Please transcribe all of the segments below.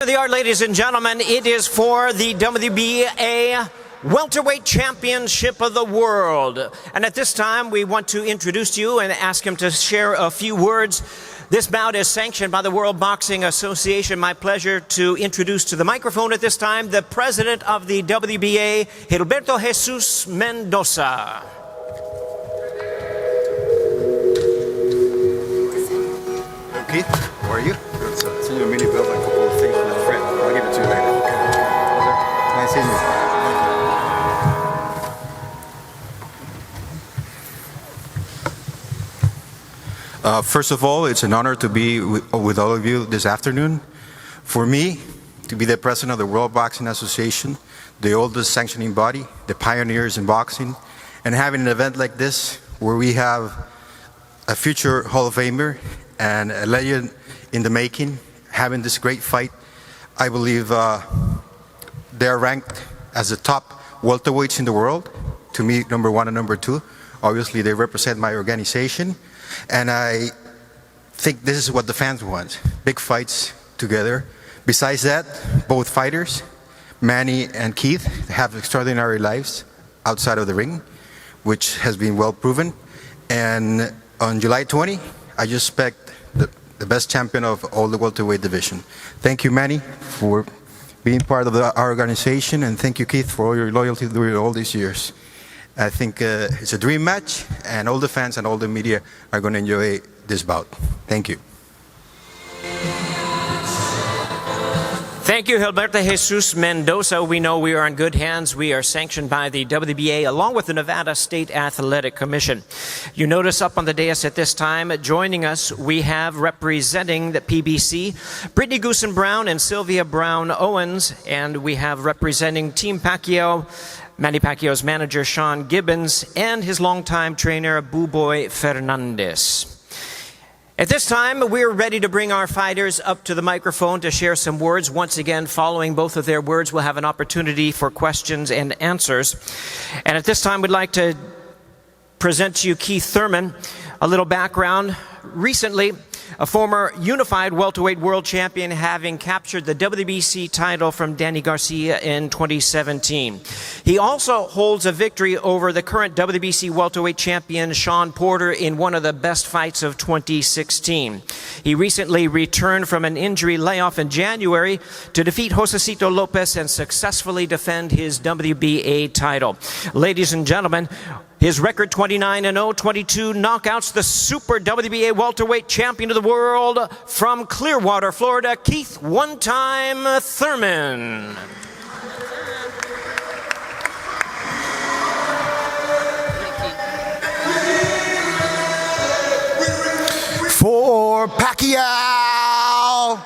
They are, ladies and gentlemen, it is for the WBA Welterweight Championship of the World. And at this time, we want to introduce you and ask him to share a few words. This bout is sanctioned by the World Boxing Association. My pleasure to introduce to the microphone at this time the president of the WBA, Gilberto Jesus Mendoza. Keith, how are you? Good, sir. Send you a mini bill and a couple of things from a friend. I'll give it to you later. Okay. Nice seeing you. First of all, it's an honor to be with all of you this afternoon. For me, to be the president of the World Boxing Association, the oldest sanctioning body, the pioneers in boxing, and having an event like this where we have a future Hall of Famer and a legend in the making, having this great fight. I believe they are ranked as the top welterweights in the world. To me, number one and number two. Obviously, they represent my organization. And I think this is what the fans want. Big fights together. Besides that, both fighters, Manny and Keith, have extraordinary lives outside of the ring, which has been well proven. And on July 20, I just expect the best champion of all the welterweight division. Thank you, Manny, for being part of our organization, and thank you, Keith, for all your loyalty during all these years. I think it's a dream match, and all the fans and all the media are going to enjoy this bout. Thank you. Thank you, Gilberto Jesus Mendoza. We know we are in good hands. We are sanctioned by the WBA along with the Nevada State Athletic Commission. You notice up on the dais at this time, joining us, we have representing the PBC, Brittany Goosen Brown and Sylvia Brown Owens, and we have representing Team Pacquiao, Manny Pacquiao's manager, Sean Gibbons, and his longtime trainer, Buboy Fernandez. At this time, we're ready to bring our fighters up to the microphone to share some words. Once again, following both of their words, we'll have an opportunity for questions and answers. And at this time, we'd like to present to you Keith Thurman. A little background. Recently, a former unified welterweight world champion, having captured the WBC title from Danny Garcia in 2017. He also holds a victory over the current WBC welterweight champion, Sean Porter, in one of the best fights of 2016. He recently returned from an injury layoff in January to defeat Josecito Lopez and successfully defend his WBA title. Ladies and gentlemen, his record 29-0, 22 knockouts, the Super WBA welterweight champion of the world from Clearwater, Florida, Keith one-time Thurman. For Pacquiao,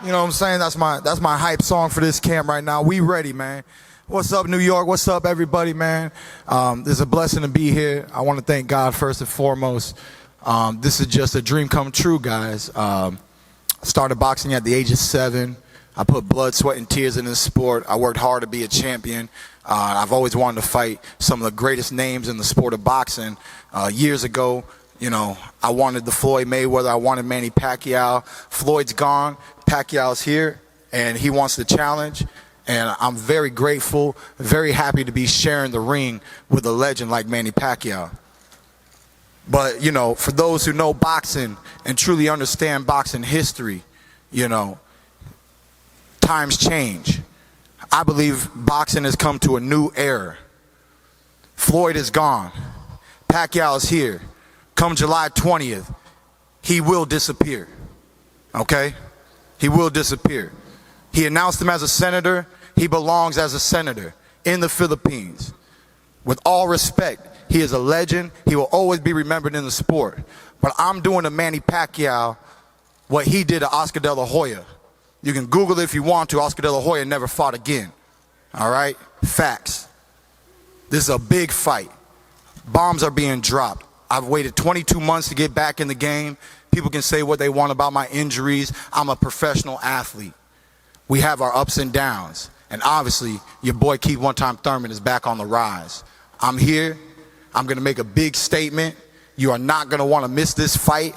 you know what I'm saying? That's my hype song for this camp right now. We ready, man. What's up, New York? What's up, everybody, man? It's a blessing to be here. I want to thank God first and foremost. This is just a dream come true, guys. I started boxing at the age of 7. I put blood, sweat, and tears in this sport. I worked hard to be a champion. I've always wanted to fight some of the greatest names in the sport of boxing. Years ago, you know, I wanted the Floyd Mayweather. I wanted Manny Pacquiao. Floyd's gone. Pacquiao's here, and he wants the challenge. And I'm very grateful, very happy to be sharing the ring with a legend like Manny Pacquiao. But, you know, for those who know boxing and truly understand boxing history, you know, times change. I believe boxing has come to a new era. Floyd is gone. Pacquiao is here. Come July 20th, he will disappear. Okay? He will disappear. He announced him as a senator. He belongs as a senator in the Philippines. With all respect, he is a legend. He will always be remembered in the sport. But I'm doing to Manny Pacquiao what he did to Oscar De La Hoya. You can Google it if you want to. Oscar De La Hoya never fought again. All right? Facts. This is a big fight. Bombs are being dropped. I've waited 22 months to get back in the game. People can say what they want about my injuries. I'm a professional athlete. We have our ups and downs. And obviously, your boy Keith one-time Thurman is back on the rise. I'm here. I'm going to make a big statement. You are not going to want to miss this fight,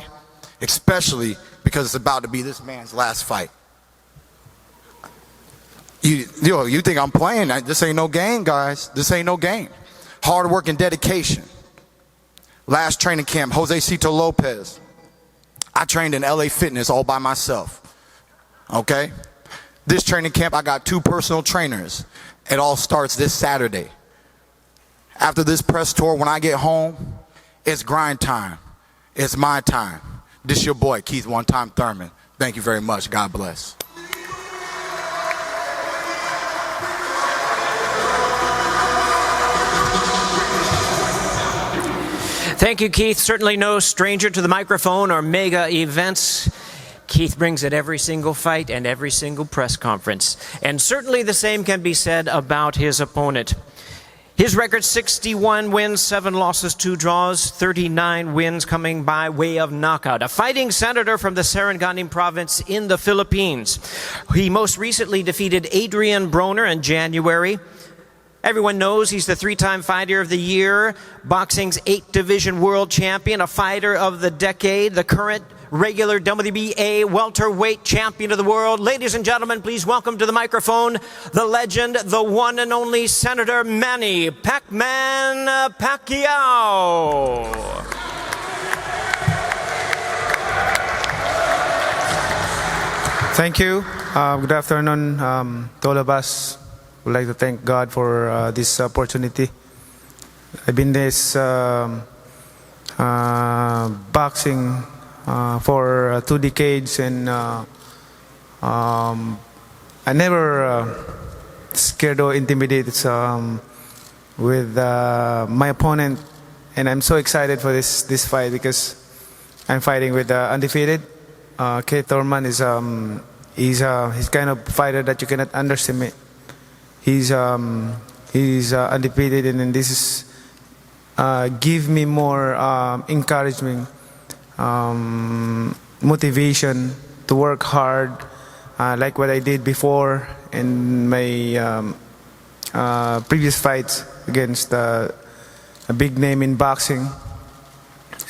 especially because it's about to be this man's last fight. You think I'm playing? This ain't no game, guys. This ain't no game. Hard work and dedication. Last training camp, Jose Cito Lopez. I trained in LA Fitness all by myself. Okay? This training camp, I got 2 personal trainers. It all starts this Saturday. After this press tour, when I get home, it's grind time. It's my time. This your boy, Keith One-Time Thurman. Thank you very much. God bless. Thank you, Keith. Certainly no stranger to the microphone or mega events. Keith brings it every single fight and every single press conference. And certainly the same can be said about his opponent. His record, 61 wins, 7 losses, 2 draws, 39 wins coming by way of knockout. A fighting senator from the Sarangani province in the Philippines. He most recently defeated Adrian Broner in January. Everyone knows he's the 3-time Fighter of the Year, boxing's 8-division world champion, a fighter of the decade, the current regular WBA welterweight champion of the world. Ladies and gentlemen, please welcome to the microphone the legend, the one and only Senator Manny Pac-Man Pacquiao. Thank you. Good afternoon to all of us. I'd like to thank God for this opportunity. I've been this boxing for 2 decades, and I never scared or intimidated with my opponent, and I'm so excited for this fight because I'm fighting with undefeated. Thurman is he's kind of fighter that you cannot underestimate. He's undefeated, and then this is give me more encouragement, motivation to work hard, like what I did before in my previous fights against a big name in boxing.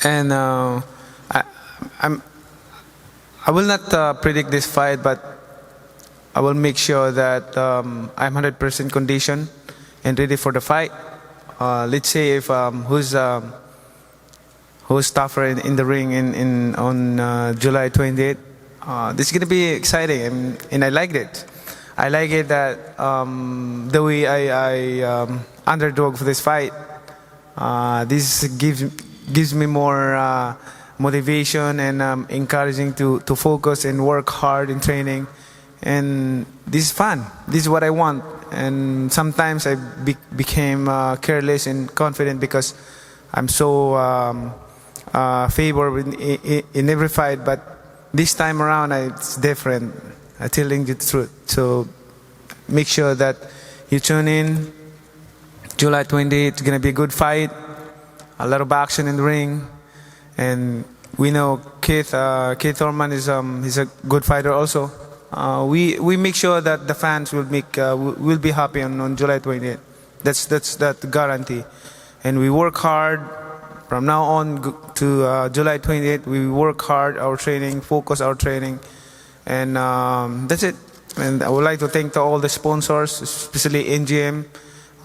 And I will not predict this fight, but I will make sure that I'm 100% conditioned and ready for the fight. Let's say if who's tougher in the ring on July 28th. This is gonna be exciting, and I like it. I like it that the way I underdog for this fight. This gives me more motivation and encouraging to focus and work hard in training. And this is fun. This is what I want. And sometimes I became careless and confident because I'm so favored in every fight. But this time around, it's different. I'm telling you the truth. So make sure that you tune in. July 20th, it's gonna be a good fight. A lot of action in the ring, and we know Keith Thurman is he's a good fighter also. We make sure that the fans will be happy on July 28th. That's that guarantee, and we work hard from now on to July 28th. We work hard our training, focus our training, and that's it. And I would like to thank all the sponsors, especially NGM,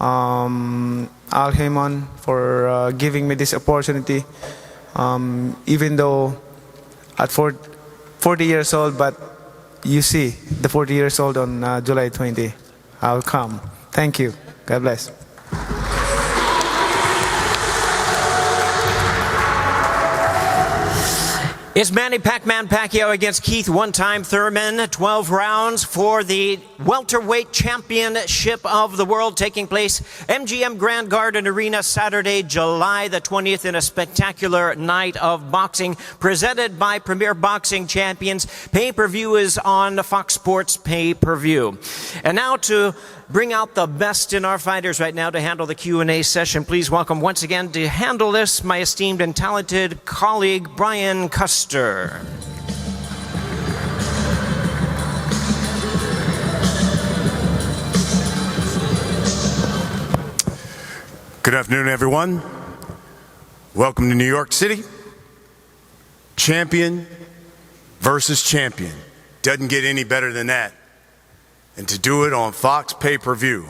Al Heyman, for giving me this opportunity. Even though at 40 years old, but you see the 40 years old on July 20. I'll come. Thank you. God bless. It's Manny Pac-Man Pacquiao against Keith One-Time Thurman. 12 rounds for the welterweight championship of the world, taking place MGM Grand Garden Arena Saturday, July the 20th, in a spectacular night of boxing presented by Premier Boxing Champions. Pay-per-view is on Fox Sports Pay-per-view. And now to bring out the best in our fighters right now to handle the Q&A session. Please welcome once again to handle this my esteemed and talented colleague, Brian Custer. Good afternoon, everyone. Welcome to New York City. Champion versus champion. Doesn't get any better than that. and to do it on Fox pay-per-view.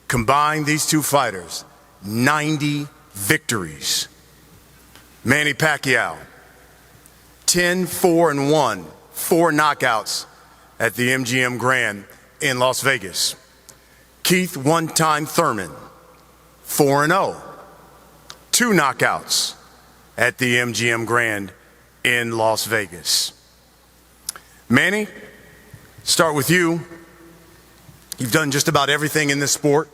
Combine these two fighters, 90 victories. Manny Pacquiao, 10-4-1, 4 knockouts at the MGM Grand in Las Vegas. Keith one-time Thurman, 4-0, 2 knockouts at the MGM Grand in Las Vegas. Manny, start with you. You've done just about everything in this sport,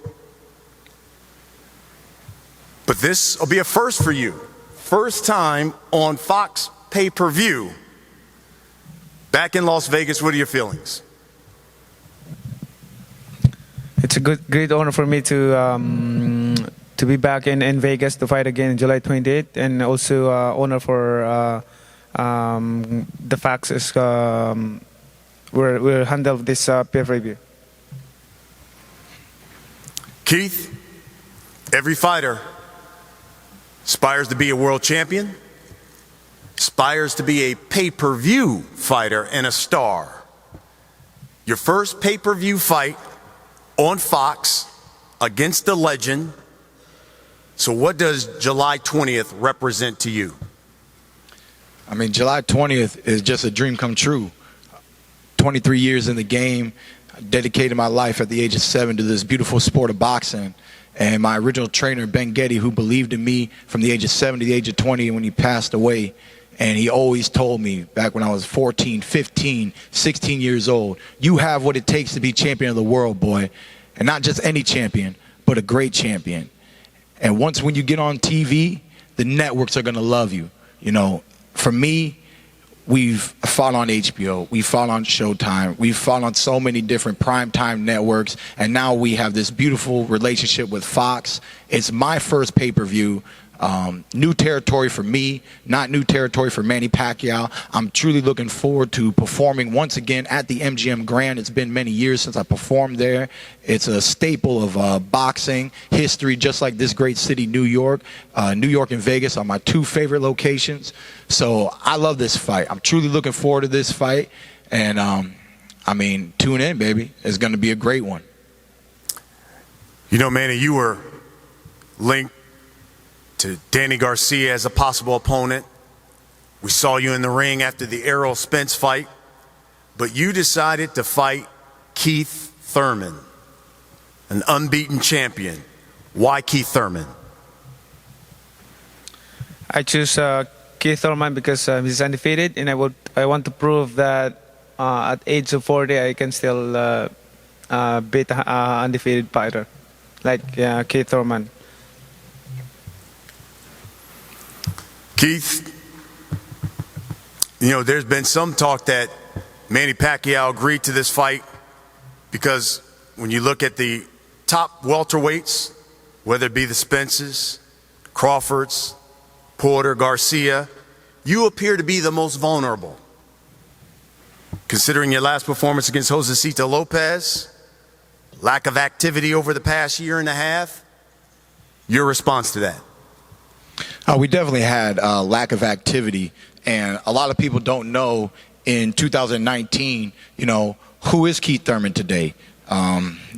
but this will be a first for you. First time on Fox pay-per-view. Back in Las Vegas, what are your feelings? It's a great honor for me to be back in Vegas to fight again July 28th, and also honor for the Fox is we'll handle this pay-per-view. Keith, every fighter aspires to be a world champion, aspires to be a pay-per-view fighter and a star. Your first pay-per-view fight on Fox against the legend. So what does July 20th represent to you? I mean, July 20th is just a dream come true. 23 years in the game, I dedicated my life at the age of 7 to this beautiful sport of boxing. And my original trainer, Ben Getty, who believed in me from the age of 7 to the age of 20 when he passed away, and he always told me back when I was 14, 15, 16 years old, you have what it takes to be champion of the world, boy. And not just any champion, but a great champion. And once when you get on TV, the networks are going to love you. You know, for me, we've fought on HBO, we've fought on Showtime, we've fought on so many different primetime networks, and now we have this beautiful relationship with Fox. It's my first pay-per-view. New territory for me, not new territory for Manny Pacquiao. I'm truly looking forward to performing once again at the MGM Grand. It's been many years since I performed there. It's a staple of boxing history, just like this great city, New York. New York and Vegas are my 2 favorite locations. So I love this fight. I'm truly looking forward to this fight. And, I mean, tune in, baby. It's going to be a great one. You know, Manny, you were linked to Danny Garcia as a possible opponent. We saw you in the ring after the Errol Spence fight, but you decided to fight Keith Thurman, an unbeaten champion. Why Keith Thurman? I choose Keith Thurman because he's undefeated, and I want to prove that at age of 40 I can still beat an undefeated fighter like Keith Thurman. Keith, you know, there's been some talk that Manny Pacquiao agreed to this fight because when you look at the top welterweights, whether it be the Spences, Crawfords, Porter, Garcia, you appear to be the most vulnerable. Considering your last performance against Josecito Lopez, lack of activity over the past year and a half, your response to that? We definitely had a lack of activity, and a lot of people don't know in 2019, you know, who is Keith Thurman today?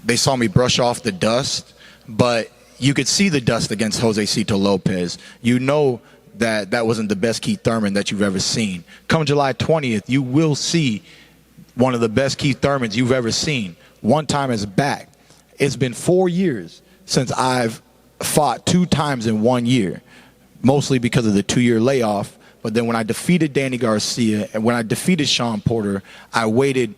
They saw me brush off the dust, but you could see the dust against Josecito Lopez. You know that that wasn't the best Keith Thurman that you've ever seen. Come July 20th, you will see one of the best Keith Thurmans you've ever seen. One time is back. It's been 4 years since I've fought 2 times in 1 year. Mostly because of the 2-year layoff. But then when I defeated Danny Garcia and when I defeated Sean Porter, I waited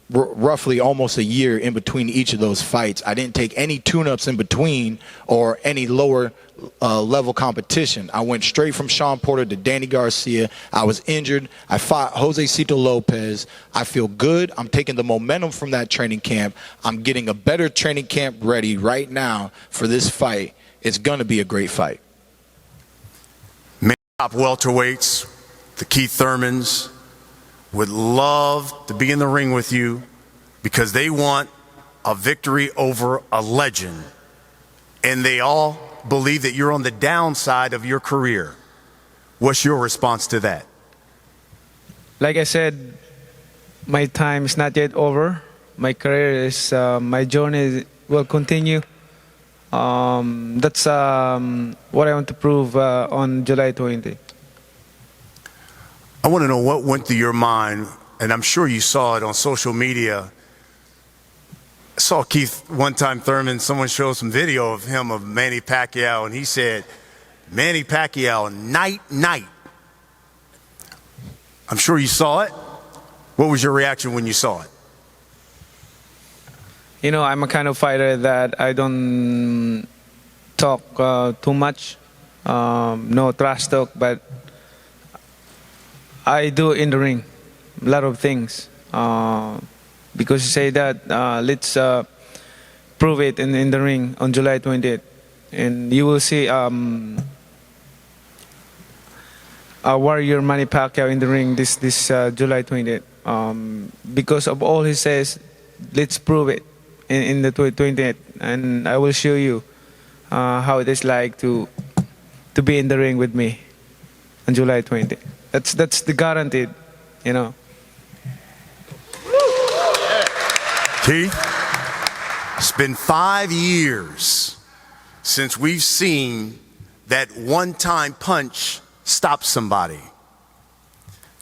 roughly almost a year in between each of those fights. I didn't take any tune-ups in between or any lower level competition. I went straight from Sean Porter to Danny Garcia. I was injured. I fought Josecito Lopez. I feel good. I'm taking the momentum from that training camp. I'm getting a better training camp ready right now for this fight. It's going to be a great fight. Top welterweights, the Keith Thurmans, would love to be in the ring with you because they want a victory over a legend. And they all believe that you're on the downside of your career. What's your response to that? Like I said, my time is not yet over. My career is, my journey will continue. That's what I want to prove on July 20. I want to know what went through your mind, and I'm sure you saw it on social media. I saw Keith one time, Thurman, someone showed some video of him, of Manny Pacquiao, and he said, Manny Pacquiao, night, night. I'm sure you saw it. What was your reaction when you saw it? You know, I'm a kind of fighter that I don't talk too much, no trash talk, but I do in the ring a lot of things. Because you say that, let's prove it in the ring on July 20th. And you will see a warrior Manny Pacquiao in the ring this July 20th. Because of all he says, let's prove it in the 20th, and I will show you how it is like to be in the ring with me on July 20th. That's the guaranteed, you know. Keith, it's been 5 years since we've seen that one-time punch stop somebody.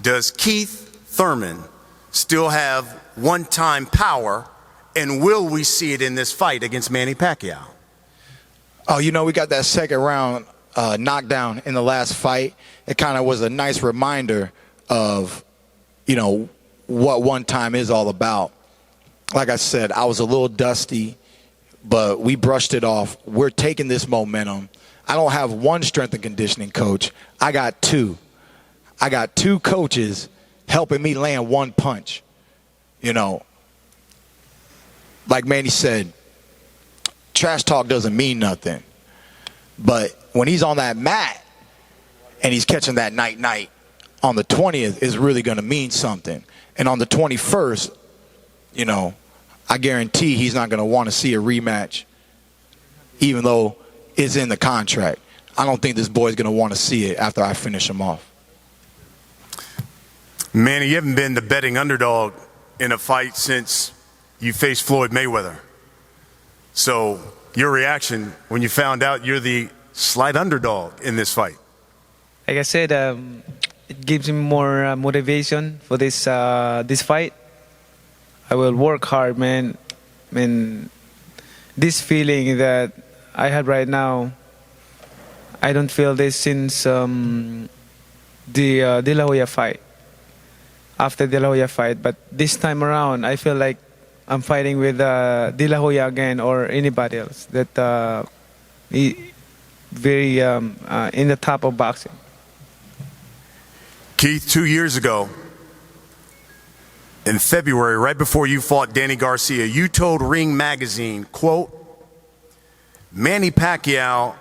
Does Keith Thurman still have one-time power, and will we see it in this fight against Manny Pacquiao? Oh, you know, we got that second round knockdown in the last fight. It kind of was a nice reminder of, you know, what one time is all about. Like I said, I was a little dusty, but we brushed it off. We're taking this momentum. I don't have one strength and conditioning coach. I got two. I got two coaches helping me land one punch. You know, like Manny said, trash talk doesn't mean nothing. But when he's on that mat and he's catching that night on the 20th is really going to mean something. And on the 21st, you know, I guarantee he's not going to want to see a rematch, even though it's in the contract. I don't think this boy's going to want to see it after I finish him off. Manny, you haven't been the betting underdog in a fight since you faced Floyd Mayweather. So your reaction when you found out you're the slight underdog in this fight? Like I said, it gives me more motivation for this fight. I will work hard, man. I mean, this feeling that I have right now, I don't feel this since the De La Hoya fight. After De La Hoya fight, but this time around, I feel like I'm fighting with De La Hoya again or anybody else that very in the top of boxing. Keith, 2 years ago, in February, right before you fought Danny Garcia, you told Ring Magazine, quote, Manny Pacquiao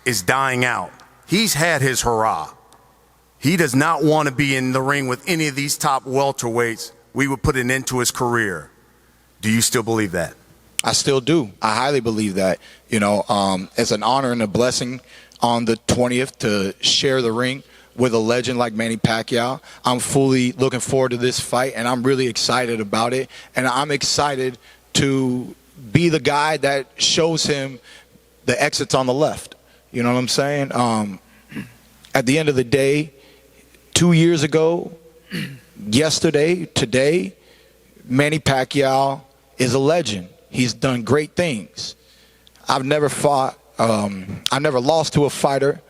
is dying out. He's had his hurrah. He does not want to be in the ring with any of these top welterweights. We would put an end to his career. Do you still believe that? I still do. I highly believe that. You know, it's an honor and a blessing on the 20th to share the ring with a legend like Manny Pacquiao. I'm fully looking forward to this fight, and I'm really excited about it. And I'm excited to be the guy that shows him the exits on the left. You know what I'm saying? At the end of the day, 2 years ago, yesterday, today, Manny Pacquiao is a legend. He's done great things. I've never lost to a fighter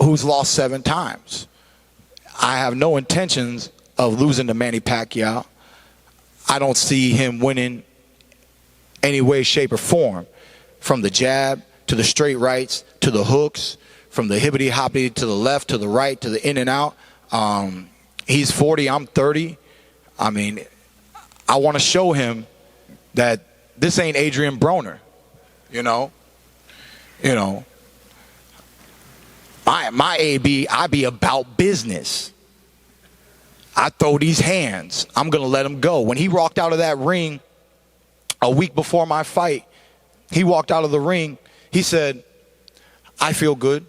who's lost 7 times. I have no intentions of losing to Manny Pacquiao. I don't see him winning any way, shape, or form. From the jab to the straight rights to the hooks, from the hibbity-hoppity to the left to the right to the in and out. He's 40, I'm 30. I mean, I want to show him that this ain't Adrian Broner, you know. My AB, I be about business. I throw these hands. I'm going to let him go. When he walked out of that ring a week before my fight, he walked out of the ring. He said, I feel good.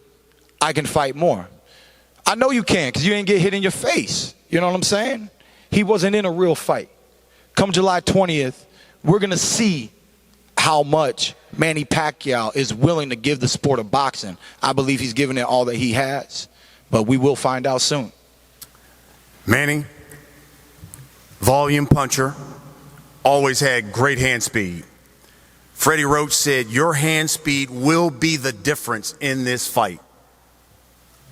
I can fight more. I know you can because you didn't get hit in your face. You know what I'm saying? He wasn't in a real fight. Come July 20th, we're going to see how much Manny Pacquiao is willing to give the sport of boxing. I believe he's given it all that he has, but we will find out soon. Manny, volume puncher, always had great hand speed. Freddie Roach said your hand speed will be the difference in this fight.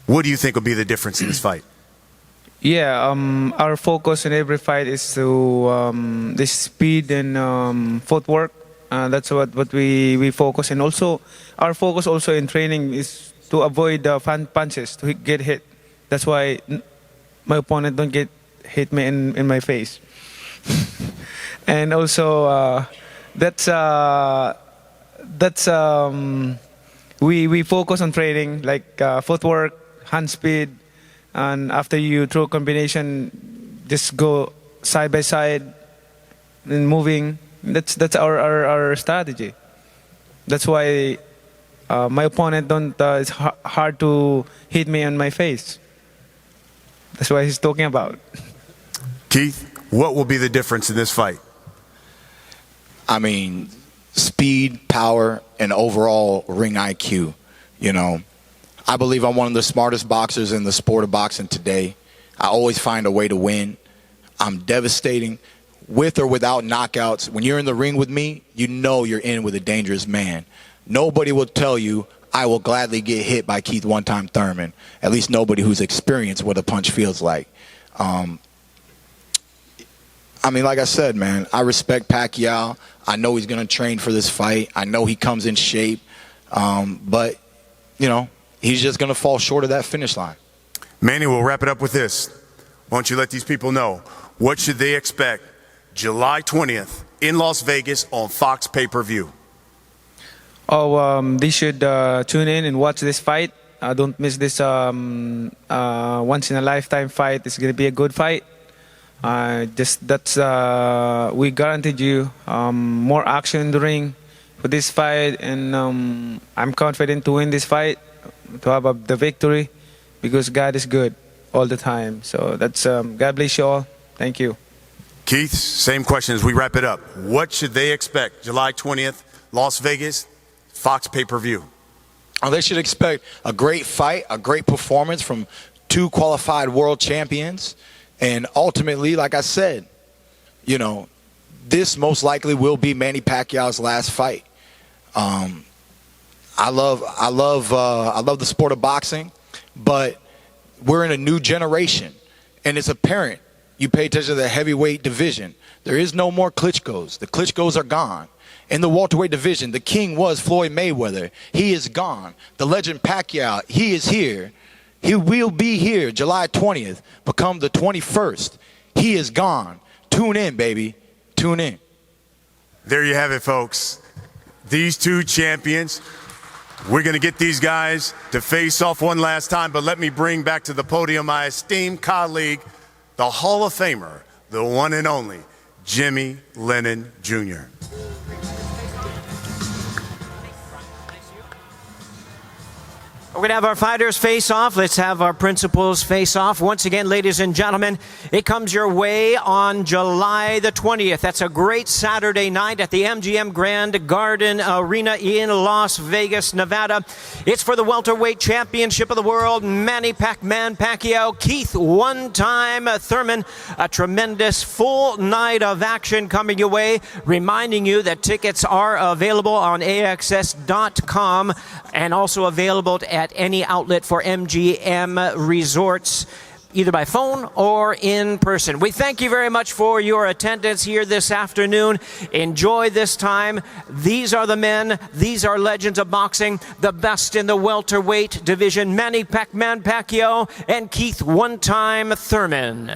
What do you think will be the difference in this fight? Yeah, our focus in every fight is to the speed and footwork. That's what we focus. And also, our focus also in training is to avoid punches, to get hit. That's why my opponent don't get hit me in my face. And also, we focus on training, like footwork, hand speed, and after you throw combination, just go side by side and moving. That's our strategy. That's why my opponent it's hard to hit me on my face. That's what he's talking about. Keith, what will be the difference in this fight? I mean, speed, power, and overall ring IQ. You know, I believe I'm one of the smartest boxers in the sport of boxing today. I always find a way to win. I'm devastating. With or without knockouts, when you're in the ring with me, you know you're in with a dangerous man. Nobody will tell you I will gladly get hit by Keith one-time Thurman. At least nobody who's experienced what a punch feels like. I mean, like I said, man, I respect Pacquiao. I know he's going to train for this fight. I know he comes in shape. But, you know, he's just going to fall short of that finish line. Manny, we'll wrap it up with this. Why don't you let these people know, what should they expect July 20th in Las Vegas on Fox pay-per-view? They should tune in and watch this fight. Don't miss this once-in-a-lifetime fight. It's going to be a good fight. We guaranteed you more action in the ring for this fight, and I'm confident to win this fight, to have the victory, because God is good all the time. So that's God bless you all. Thank you. Keith, same question as we wrap it up. What should they expect July 20th, Las Vegas, Fox pay-per-view? They should expect a great fight, a great performance from two qualified world champions. And ultimately, like I said, you know, this most likely will be Manny Pacquiao's last fight. I love the sport of boxing, but we're in a new generation, and it's apparent. You pay attention to the heavyweight division. There is no more Klitschko's. The Klitschko's are gone. In the welterweight division, the king was Floyd Mayweather. He is gone. The legend Pacquiao, he is here. He will be here July 20th, become the 21st. He is gone. Tune in, baby. Tune in. There you have it, folks. These two champions. We're going to get these guys to face off one last time, but let me bring back to the podium my esteemed colleague, the Hall of Famer, the one and only Jimmy Lennon Jr. We're going to have our fighters face off. Let's have our principals face off. Once again, ladies and gentlemen, it comes your way on July the 20th. That's a great Saturday night at the MGM Grand Garden Arena in Las Vegas, Nevada. It's for the welterweight championship of the world. Manny Pacquiao, Keith one-time Thurman. A tremendous full night of action coming your way. Reminding you that tickets are available on AXS.com and also available at any outlet for MGM Resorts, either by phone or in person. We thank you very much for your attendance here this afternoon. Enjoy this time. These are the men. These are legends of boxing, the best in the welterweight division, Manny Pacquiao and Keith one-time Thurman.